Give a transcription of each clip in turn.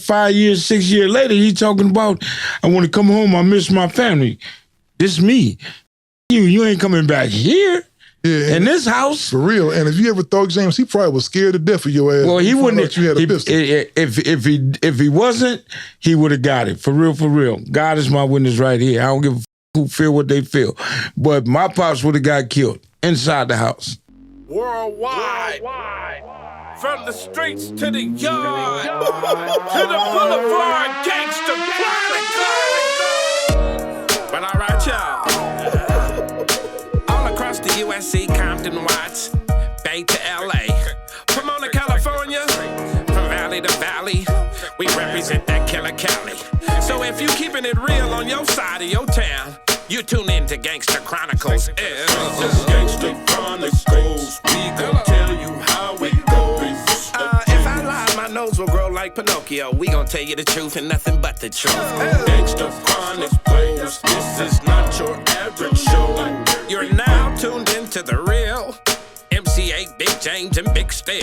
5 years, 6 years later, he talking about, I want to come home, I miss my family. This me. You ain't coming back here. Yeah, in this house. For real. And if you ever thought, James, he probably was scared to death of your ass. Well, he wouldn't. You had a pistol. If he wasn't, he would have got it. For real, for real. God is my witness right here. I don't give a who feel what they feel. But my pops would have got killed inside the house. Worldwide. From the streets to the yard, to the boulevard, Gangster Chronicles. But all right, y'all. All across the USC, Compton, Watts, Bay to LA, Pomona, California, from valley to valley, we represent that killer Cali. So if you keeping it real on your side of your town, you tune in to Gangster Chronicles. This is Gangster Chronicles. We gon' tell you how it goes. If I lie, my nose will grow like Pinocchio. We gon' tell you the truth and nothing but the truth. Gangster Chronicles. This is not your average show. You're now tuned into the real MC8, Big James, and Big Steel.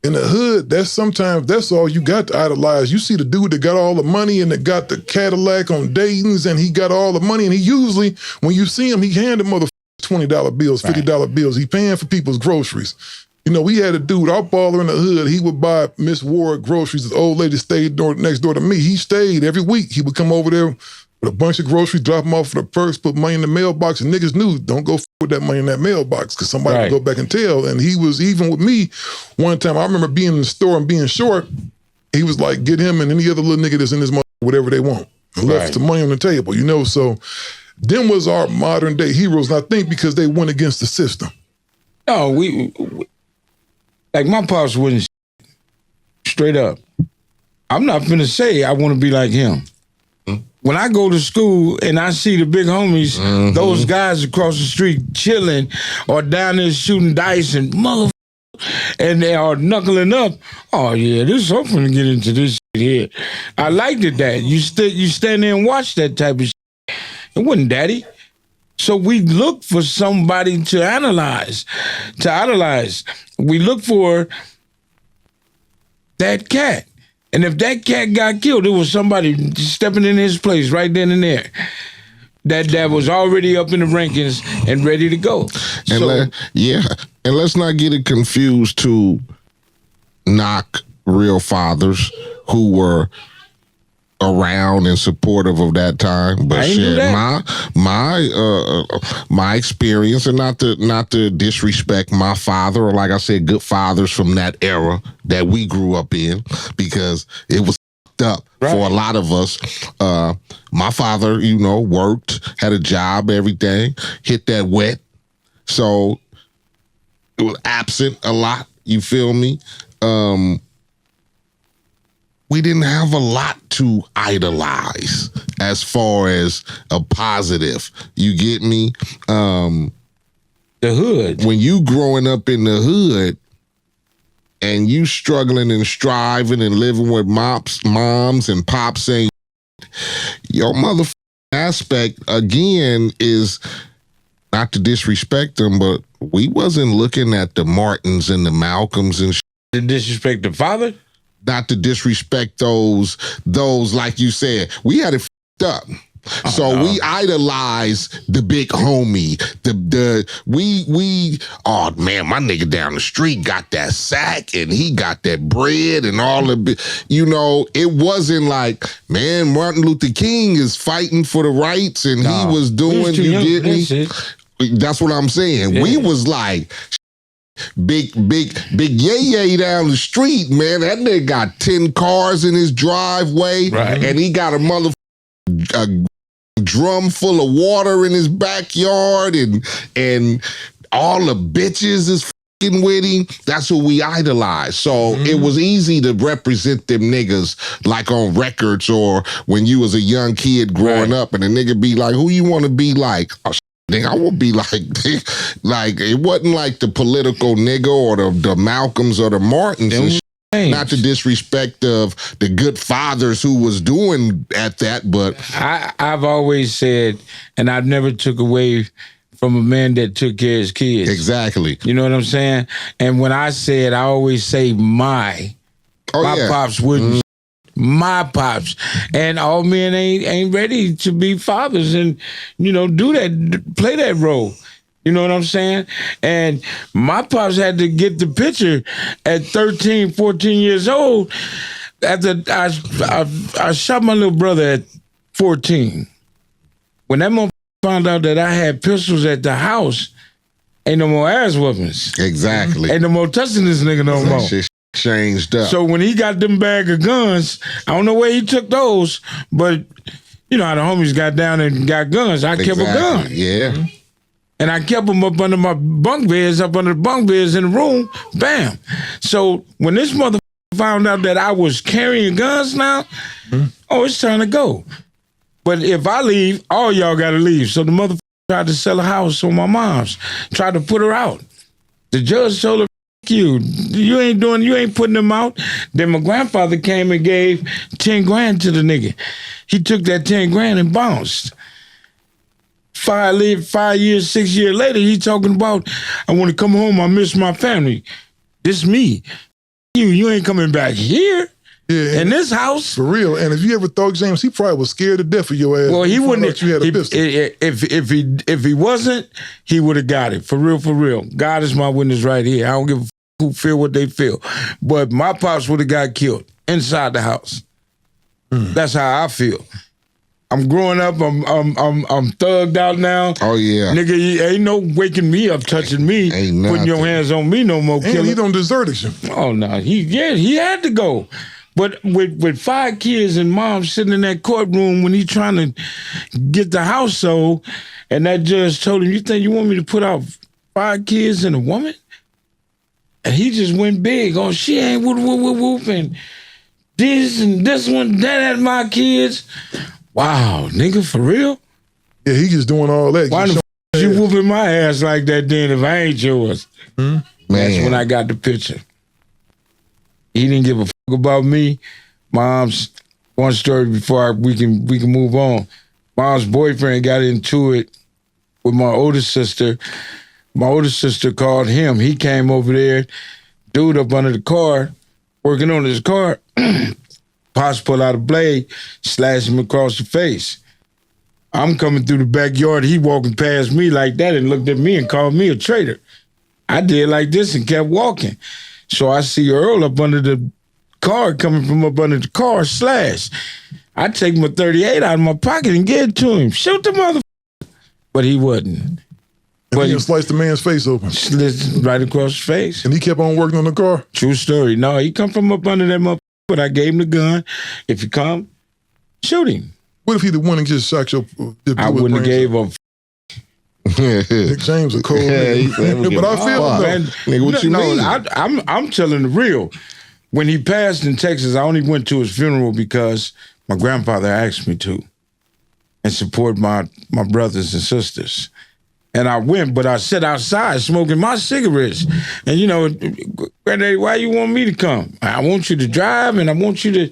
In the hood, that's all you got to idolize. You see the dude that got all the money and that got the Cadillac on Dayton's and he got all the money, and he usually, when you see him, he handed motherfuckers $20 bills, $50 bills. He paying for people's groceries. You know, we had a dude, our baller in the hood, he would buy Miss Ward groceries. This old lady stayed next door to me. He stayed every week. He would come over there with a bunch of groceries, drop them off for the purse, put money in the mailbox, and niggas knew, don't go with that money in that mailbox because somebody would go back and tell. And he was, even with me, one time, I remember being in the store and being short, he was like, get him and any other little nigga that's in this mother, whatever they want. And left some money on the table, you know? So them was our modern day heroes, and I think because they went against the system. No, we like my pops wouldn't straight up. I'm not finna say I want to be like him. When I go to school and I see the big homies, those guys across the street chilling or down there shooting dice and and they are knuckling up. Oh yeah, I'm finna get into this shit here. I liked it that. You stand there and watch that type of shit. It wasn't daddy. So we look for somebody to idolize. We look for that cat. And if that cat got killed, it was somebody stepping in his place right then and there. That was already up in the rankings and ready to go. And and let's not get it confused to knock real fathers who were around and supportive of that time, but shit, my experience, and not to disrespect my father, or like I said, good fathers from that era that we grew up in, because it was up for a lot of us. My father, you know, worked, had a job every day, hit that wet, so it was absent a lot. You feel me? We didn't have a lot to idolize as far as a positive. You get me? The hood. When you growing up in the hood and you struggling and striving and living with moms and pops saying, your motherfucking aspect, again, is not to disrespect them, but we wasn't looking at the Martins and the Malcolms and to disrespect the father? Not to disrespect those, like you said, we had it f***ed up. We idolize the big homie. Oh man, my nigga down the street got that sack and he got that bread and all the, you know, it wasn't like, man, Martin Luther King is fighting for the rights and he was doing, you get me? That's what I'm saying. Yeah. We was like, big yay down the street, man. That nigga got 10 cars in his driveway, and he got a drum full of water in his backyard, and all the bitches is fucking with him. That's what we idolize. So it was easy to represent them niggas, like on records or when you was a young kid growing up, and a nigga be like, who you want to be like? Oh, nigga, I would be like it wasn't like the political nigga or the Malcolms or the Martins and not to disrespect of the good fathers who was doing at that, but I've always said, and I've never took away from a man that took care of his kids. Exactly. You know what I'm saying? And when I say it, I always say my pops wouldn't. My pops. And all men ain't ready to be fathers and, do that, play that role. You know what I'm saying? And my pops had to get the picture at 13, 14 years old after I shot my little brother at 14. When that motherfucker found out that I had pistols at the house, ain't no more ass whoopings. Exactly. Ain't no more touching this nigga no more. Shit changed up. So when he got them bag of guns, I don't know where he took those, but you know how the homies got down and got guns. I kept a gun. Yeah. And I kept them up under my bunk beds, up under the bunk beds in the room. Bam. So when this motherfucker found out that I was carrying guns now, it's time to go. But if I leave, all y'all got to leave. So the motherfucker tried to sell a house on my mom's, tried to put her out. The judge told her, you ain't putting them out. Then my grandfather came and gave 10 grand to the nigga. He took that 10 grand and bounced. 5 years, 6 years later, he talking about, I want to come home, I miss my family. This me. You ain't coming back here. Yeah, in this house. For real. And if you ever thought, James, he probably was scared to death of your ass. Well, he wouldn't. You had a pistol. If he wasn't, he would have got it. For real. God is my witness right here. I don't give a who feel what they feel. But my pops would have got killed inside the house. That's how I feel. I'm growing up. I'm thugged out now. Oh yeah, nigga, ain't no waking me up, touching me, putting your hands on me no more. And he don't desert you. Oh no, he had to go. But with 5 kids and mom sitting in that courtroom when he trying to get the house sold, and that judge told him, "You think you want me to put out 5 kids and a woman?" And he just went big. Oh, she ain't whoop, and this and this one, that my kids. Wow, nigga, for real? Yeah, he just doing all that. Why the f*** you whooping my ass like that then if I ain't yours? That's when I got the picture. He didn't give a fuck about me. Mom's, one story before we can move on. Mom's boyfriend got into it with my older sister. My older sister called him. He came over there, dude up under the car, working on his car. Pops pulled out a blade, slashed him across the face. I'm coming through the backyard. He walking past me like that and looked at me and called me a traitor. I did like this and kept walking. So I see Earl up under the car, coming from up under the car, slash. I take my 38 out of my pocket and give it to him. Shoot the motherfucker. But he wasn't. But he sliced the man's face open. Slid right across his face. And he kept on working on the car? True story. No, he come from up under that motherfucker, but I gave him the gun. If he come, shoot him. What if he the one and just shot your... I wouldn't have gave up. Nick James a cold nigga. But I feel man, nigga, what you mean? I'm telling the real. When he passed in Texas, I only went to his funeral because my grandfather asked me to and support my brothers and sisters. And I went, but I sat outside smoking my cigarettes. And you know, Granddaddy, why you want me to come? I want you to drive and I want you to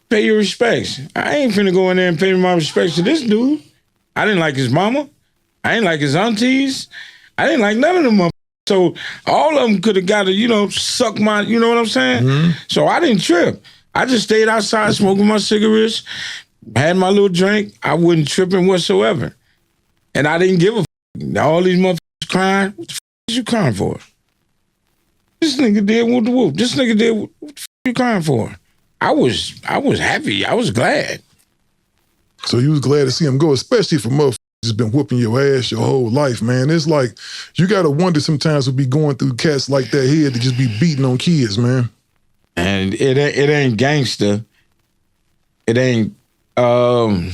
pay your respects. I ain't finna go in there and pay my respects to this dude. I didn't like his mama. I didn't like his aunties. I didn't like none of them motherfuckers. So all of them could have got to, suck my, you know what I'm saying? Mm-hmm. So I didn't trip. I just stayed outside smoking my cigarettes, had my little drink. I wasn't tripping whatsoever. And I didn't give a f***. All these motherfuckers crying. What the f*** is you crying for? This nigga did whoop the whoop. This nigga did what the f*** you crying for? I was happy. I was glad. So you was glad to see him go, especially for motherfuckers just been whooping your ass your whole life, man. It's like, you got to wonder sometimes we'll be going through cats like that here to just be beating on kids, man. And it ain't gangster. It ain't, I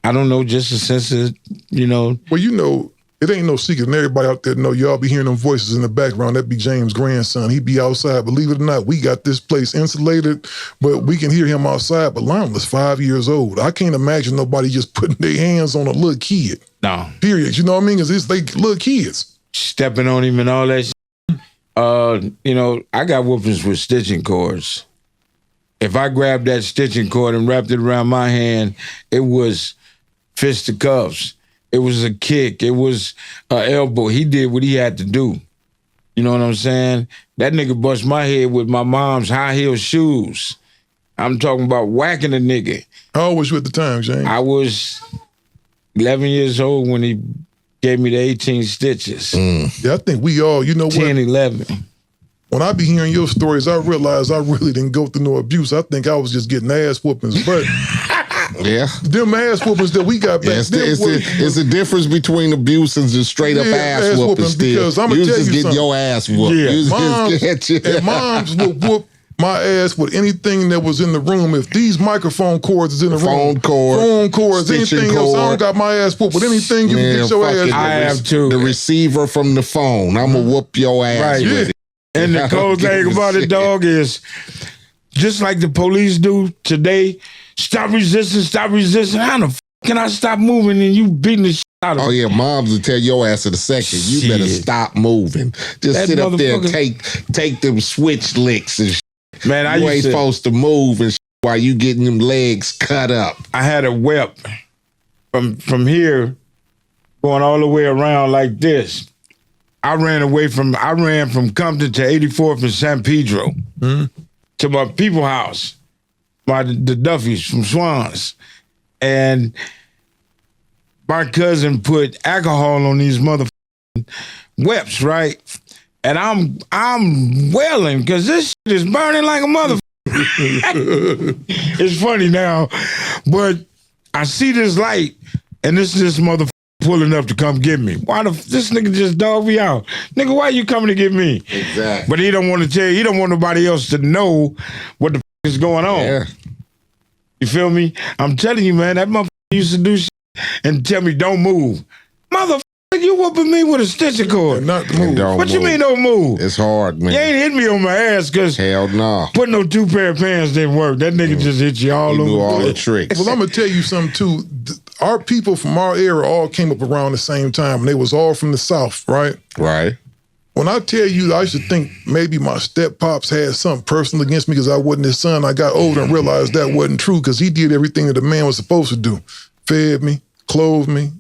don't know, just a sense of, Well, it ain't no secret, and everybody out there know, y'all be hearing them voices in the background. That be James' grandson. He be outside. Believe it or not, we got this place insulated, but we can hear him outside. But Lon was 5 years old. I can't imagine nobody just putting their hands on a little kid. No. Period. You know what I mean? Because it's like little kids. Stepping on him and all that shit. I got whoopings with stitching cords. If I grabbed that stitching cord and wrapped it around my hand, it was fisticuffs. It was a kick. It was an elbow. He did what he had to do. You know what I'm saying? That nigga bust my head with my mom's high heel shoes. I'm talking about whacking a nigga. How old was you at the time, James? I was 11 years old when he gave me the 18 stitches. Yeah, I think we all, you know 10, what? 11. When I be hearing your stories, I realize I really didn't go through no abuse. I think I was just getting ass whoopings. But Yeah. them ass whoopings that we got back Yeah, it's the difference between abuse and just straight up ass whooping still. Because I'm you gonna tell just you getting something. your ass whooped. Yeah. You Moms, just get and moms would whoop my ass with anything that was in the room. If these microphone cords is in the room, phone cords, stitching anything else, I cord. don't got my ass whooped with anything. You can get your ass fucking whooped. I have too. The receiver from the phone. I'm gonna whoop your ass Right. with it. And the cold thing about it, dog, is just like the police do today, stop resisting. How the f*** can I stop moving and you beating the shit out of Oh me? yeah, moms will tell your ass in a second. You better Shit. stop moving. Just That sit up there and motherfucker- take them switch licks and shit. Man, I You ain't used to, supposed to move and shit while you getting them legs cut up. I had a whip from here going all the way around like this. I ran from Compton to 84th and San Pedro to my people house, the Duffys from Swans. And my cousin put alcohol on these motherfucking whips, right? And I'm wailing because this shit is burning like a motherfucker. It's funny now, but I see this light and this motherfucker pulling up to come get me. Why this nigga just dogged me out? Nigga, why you coming to get me? Exactly. But he don't want to tell you, he don't want nobody else to know what the is going on. Yeah. You feel me? I'm telling you, man, that motherfucker used to do shit and tell me don't move. Motherfucker, you whooping me with a stitching cord. Not to move. Don't What you move. mean don't move? It's hard, man. You ain't hit me on my ass because Hell no. putting no 2 pair of pants didn't work. That nigga just hit you all He over knew all the the tricks. Well, I'm gonna tell you something too. Our people from our era all came up around the same time, and they was all from the South, right? Right. When I tell you, I used to think maybe my step pops had something personal against me because I wasn't his son. I got older and realized that wasn't true because he did everything that a man was supposed to do: fed me, clothed me,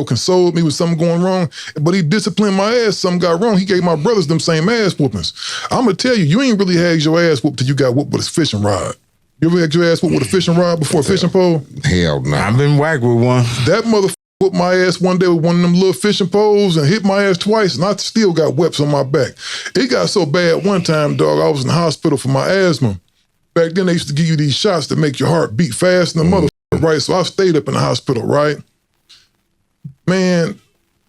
consoled me with something going wrong. But he disciplined my ass. Something got wrong. He gave my brothers them same ass whoopings. I'm gonna tell you, you ain't really had your ass whooped till you got whooped with a fishing rod. You ever had your ass whooped with a fishing rod before a fishing pole? Hell no. I've been whacked with one. That motherfucker whooped my ass one day with one of them little fishing poles and hit my ass twice, and I still got webs on my back. It got so bad one time, dog, I was in the hospital for my asthma. Back then, they used to give you these shots that make your heart beat fast and the motherfucker, right? So I stayed up in the hospital, right? Man,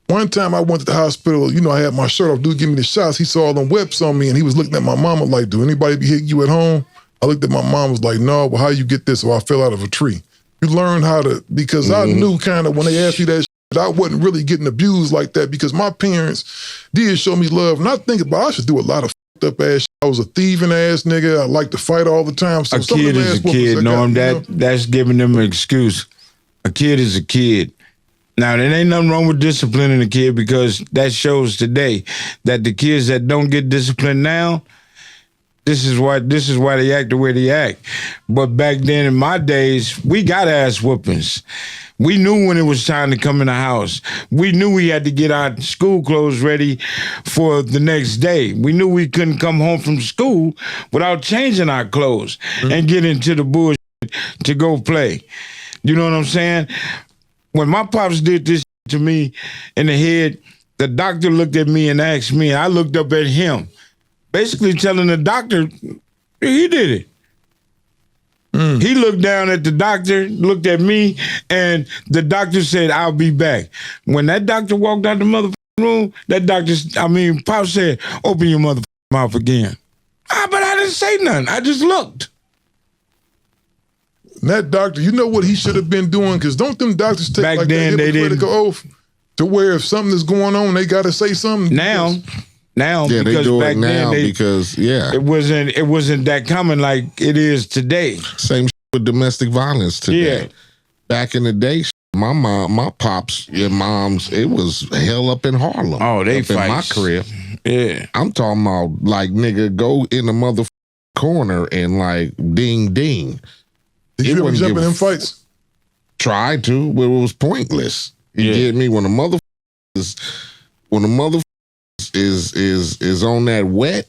one time I went to the hospital, I had my shirt off, dude give me the shots. He saw all them webs on me, and he was looking at my mama like, do anybody be hitting you at home? I looked at my mom, was like, no, well, how you get this? So I fell out of a tree. You learn how to, because I knew kind of when they asked me that shit, I wasn't really getting abused like that because my parents did show me love. And I think about, I should do a lot of fucked up ass shit. I was a thieving ass nigga. I like to fight all the time. So A some of kid them is ass a whoopings kid, I Norm. got, That's giving them an excuse. A kid is a kid. Now, there ain't nothing wrong with disciplining a kid because that shows today that the kids that don't get disciplined now, this is why they act the way they act. But back then in my days, we got ass whoopings. We knew when it was time to come in the house. We knew we had to get our school clothes ready for the next day. We knew we couldn't come home from school without changing our clothes and get into the bullshit to go play. You know what I'm saying? When my pops did this to me in the head, the doctor looked at me and asked me, and I looked up at him, basically telling the doctor, he did it. He looked down at the doctor, looked at me, and the doctor said, I'll be back. When that doctor walked out the motherfucking room, Pops said, open your motherfucking mouth again. But I didn't say nothing. I just looked. And that doctor, you know what he should have been doing? Because don't them doctors take Back like then, that they Hippocratic oath to where if something is going on, they got to say something? Now, Yeah, they because do back it now then because, it wasn't that common like it is today. same shit with domestic violence today. Yeah. Back in the day, my mom, my pops, your moms, it was hell up in Harlem. Oh, they up in my fights. crib. Yeah. I'm talking about like, nigga, go in the mother corner and like ding ding. Did It you ever wouldn't jump in give them a fights? Tried to, but it was pointless. You get me? When a motherfucker is on that wet,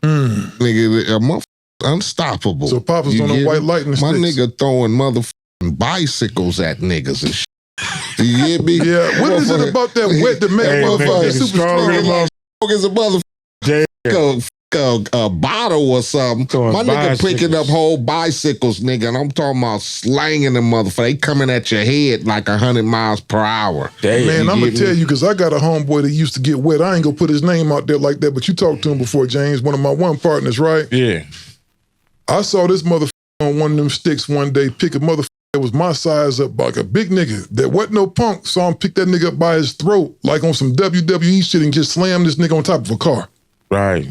nigga, a motherfucker unstoppable. So Papa's on a white light in the My sticks. nigga throwing motherfucking bicycles at niggas and shit. You get me? Yeah, what is it about that wet that make motherfuckers super strong? As a motherfucker, a bottle or something. My nigga picking up whole bicycles, nigga, and I'm talking about slanging them motherfucker. They coming at your head like 100 miles per hour. Man, I'm gonna tell you, because I got a homeboy that used to get wet. I ain't gonna put his name out there like that, but you talked to him before, James, one of my one partners, right? Yeah. I saw this motherfucker on one of them sticks one day pick a motherfucker that was my size up, like a big nigga that wasn't no punk. Saw him pick that nigga up by his throat like on some WWE shit and just slam this nigga on top of a car. Right.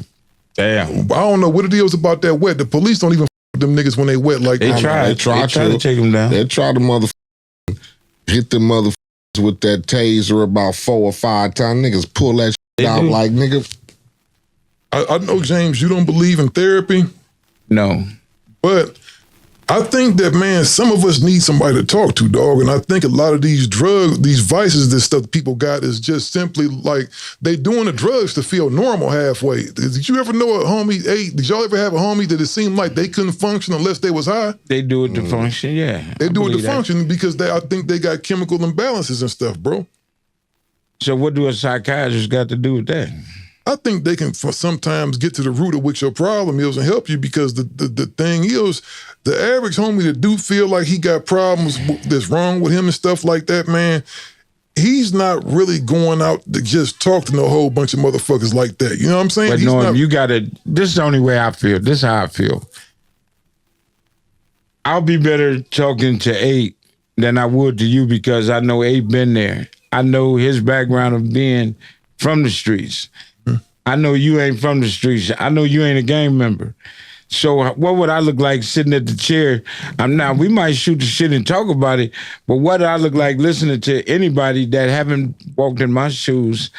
Damn. I don't know what it is about that wet. The police don't even f with them niggas when they wet like that. They try to take them down. They try to motherfucker hit the motherfuckers with that taser about 4 or 5 times. Niggas pull that shit out like, nigga. I know, James, you don't believe in therapy. No. But I think that, man, some of us need somebody to talk to, dog. And I think a lot of these drugs, these vices, this stuff people got is just simply like they doing the drugs to feel normal halfway. Did you ever know a homie, did y'all ever have a homie that it seemed like they couldn't function unless they was high? They do it to function, yeah. They do it to function because I think they got chemical imbalances and stuff, bro. So what do a psychiatrist got to do with that? I think they can sometimes get to the root of what your problem is and help you, because the thing is, the average homie that do feel like he got problems that's wrong with him and stuff like that, man, he's not really going out to just talk to no whole bunch of motherfuckers like that. You know what I'm saying? But Norm, you got to, this is the only way I feel. This is how I feel. I'll be better talking to Abe than I would to you, because I know Abe been there. I know his background of being from the streets. I know you ain't from the streets. I know you ain't a gang member. So what would I look like sitting at the chair? We might shoot the shit and talk about it, but what do I look like listening to anybody that haven't walked in my shoes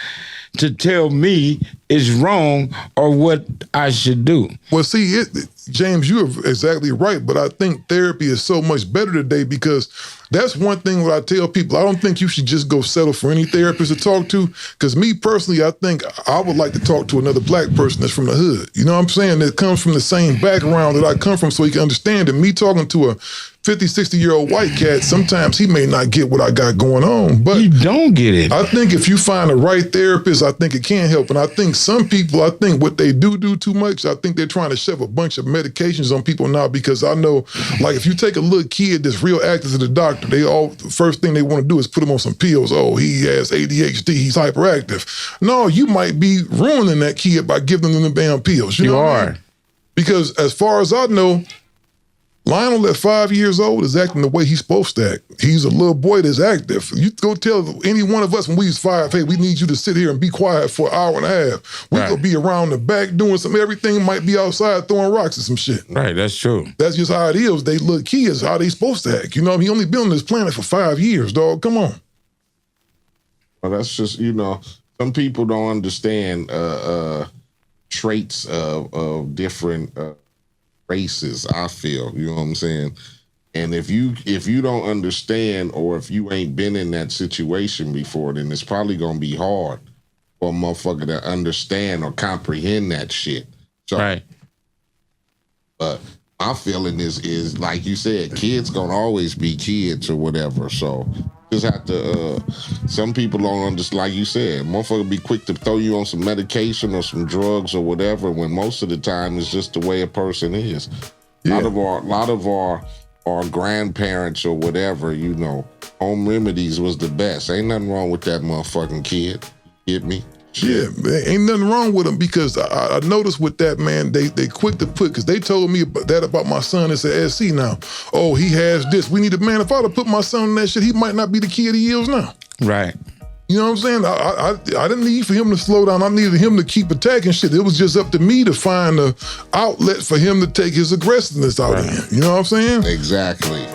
to tell me is wrong or what I should do? Well, see, James, you're exactly right, but I think therapy is so much better today, because that's one thing what I tell people. I don't think you should just go settle for any therapist to talk to, because me personally, I think I would like to talk to another black person that's from the hood. You know what I'm saying? That comes from the same background that I come from, so he can understand it. Me talking to a 50, 60-year-old white cat, sometimes he may not get what I got going on. But you don't get it. I think if you find the right therapist, I think it can help. And I think some people, what they do too much, I think they're trying to shove a bunch of medications on people now, because I know, like, if you take a little kid that's real active to the doctor, the first thing they want to do is put him on some pills. Oh, he has ADHD, he's hyperactive. No, you might be ruining that kid by giving them the damn pills. You know what I mean? Because as far as I know, Lionel at 5 years old is acting the way he's supposed to act. He's a little boy that's active. You go tell any one of us when we was 5, hey, we need you to sit here and be quiet for an hour and a half. We could be around the back doing everything might be outside throwing rocks and some shit. Right, that's true. That's just how it is. They little kids, how they supposed to act. You know, he only been on this planet for 5 years, dog. Come on. Well, that's just, some people don't understand traits of different races, I feel, you know what I'm saying? And if you don't understand, or if you ain't been in that situation before, then it's probably gonna be hard for a motherfucker to understand or comprehend that shit. So, right. But my feeling is like you said, kids gonna always be kids or whatever. So just have to, some people don't understand, like you said, motherfucker be quick to throw you on some medication or some drugs or whatever, when most of the time it's just the way a person is. Yeah. A lot of our grandparents or whatever, home remedies was the best. Ain't nothing wrong with that motherfucking kid. You get me? Yeah, man, ain't nothing wrong with them, because I noticed with that, man, they quick to put, because they told me about my son that's at SC now. Oh, he has this. We need a man. If I'd have put my son in that shit, he might not be the kid he is now. Right. You know what I'm saying? I didn't need for him to slow down. I needed him to keep attacking shit. It was just up to me to find an outlet for him to take his aggressiveness out in. You know what I'm saying? Exactly.